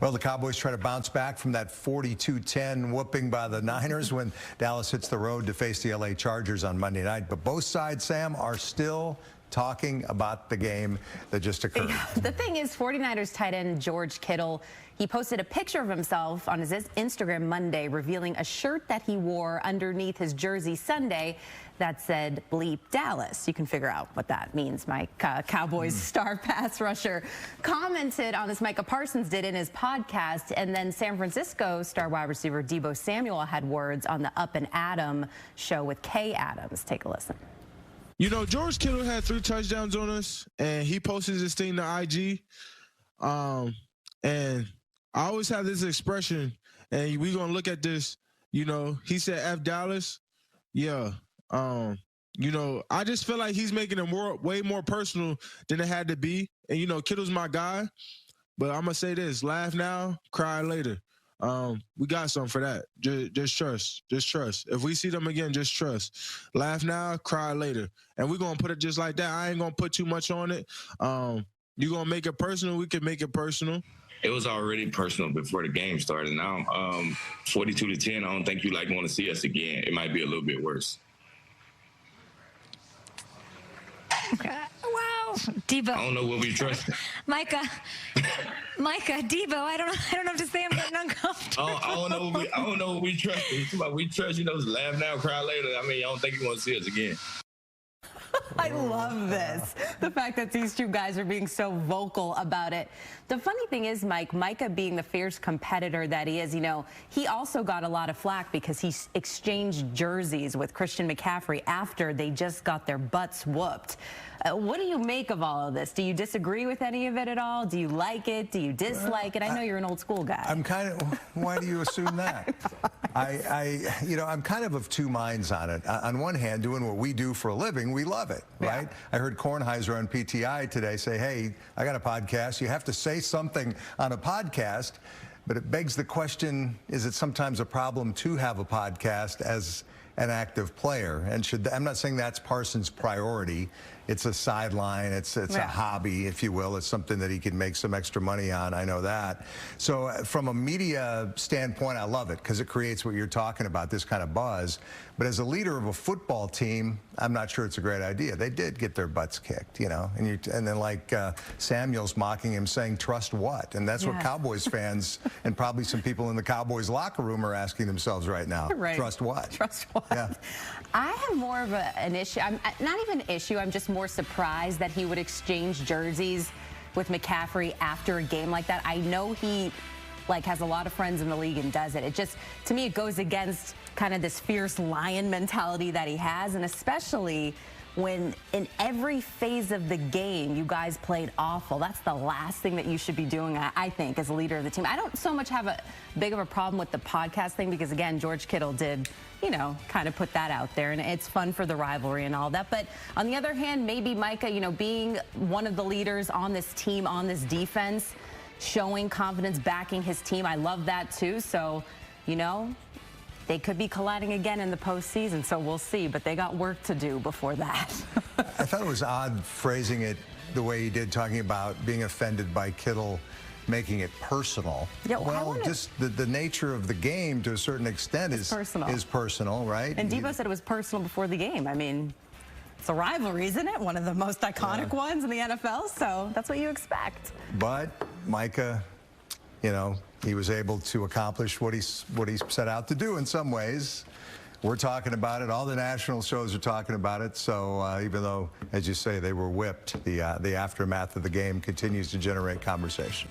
Well, the Cowboys try to bounce back from that 42-10 whooping by the Niners when Dallas hits the road to face the LA Chargers on Monday night. But both sides, Sam, are still talking about the game that just occurred. The thing is, 49ers tight end George Kittle, he posted a picture of himself on his Instagram Monday revealing a shirt that he wore underneath his jersey Sunday that said bleep Dallas. You can figure out what that means. Cowboys star pass rusher commented on this. Micah Parsons did in his podcast, and then San Francisco star wide receiver Deebo Samuel had words on the Up and Adam show with Kay Adams. Take a listen. You know, George Kittle had 3 touchdowns on us, and he posted this thing to IG. And I always have this expression, and we're going to look at this. You know, he said F Dallas. Yeah. You know, I just feel like he's making it way more personal than it had to be. And, you know, Kittle's my guy. But I'm going to say this. Laugh now, cry later. We got something for that. Just trust. Just trust. If we see them again, just trust. Laugh now, cry later. And we're going to put it just like that. I ain't going to put too much on it. You're going to make it personal, we can make it personal. It was already personal before the game started. Now, 42-10, I don't think you want to see us again. It might be a little bit worse. Wow, Deebo. I don't know what we trust. Micah, Deebo. I don't know what to say. I'm getting uncomfortable. I don't know what we trust. We trust, laugh now, cry later. I mean, I don't think you want to see us again. I love this. The fact that these two guys are being so vocal about it. The funny thing is, Micah being the fierce competitor that he is, he also got a lot of flack because he exchanged jerseys with Christian McCaffrey after they just got their butts whooped. What do you make of all of this? Do you disagree with any of it at all? Do you like it? Do you dislike it? I know you're an old school guy. I'm kind of, why do you assume that? I'm kind of two minds on it. On one hand, doing what we do for a living, we love it, right? Yeah. I heard Kornheiser on PTI today say, hey, I got a podcast. You have to say something on a podcast, but it begs the question, is it sometimes a problem to have a podcast as an active player? And I'm not saying that's Parsons' priority. It's a sideline. It's a hobby, if you will. It's something that he can make some extra money on. I know that. So from a media standpoint, I love it because it creates what you're talking about, this kind of buzz. But as a leader of a football team, I'm not sure it's a great idea. They did get their butts kicked, and then Samuel's mocking him, saying, trust what? And that's what Cowboys fans and probably some people in the Cowboys locker room are asking themselves right now. Right. Trust what? Trust what? Yeah. I have more of an issue. I'm not even an issue. I'm just more surprised that he would exchange jerseys with McCaffrey after a game like that. I know he has a lot of friends in the league and does it. It just, to me, it goes against kind of this fierce lion mentality that he has, and especially when in every phase of the game you guys played awful. That's the last thing that you should be doing, I think, as a leader of the team. I don't so much have a big of a problem with the podcast thing because, again, George Kittle did, kind of put that out there, and it's fun for the rivalry and all that. But on the other hand, maybe Micah, being one of the leaders on this team, on this defense, showing confidence, backing his team, I love that too. So, they could be colliding again in the postseason, so we'll see. But they got work to do before that. I thought it was odd phrasing it the way he did, talking about being offended by Kittle, making it personal. Yeah, well, just the nature of the game, to a certain extent, is personal, right? And Deebo said it was personal before the game. I mean, it's a rivalry, isn't it? One of the most iconic ones in the NFL, so that's what you expect. But Micah, he was able to accomplish what he set out to do in some ways. We're talking about it. All the national shows are talking about it. So even though, as you say, they were whipped, the aftermath of the game continues to generate conversation.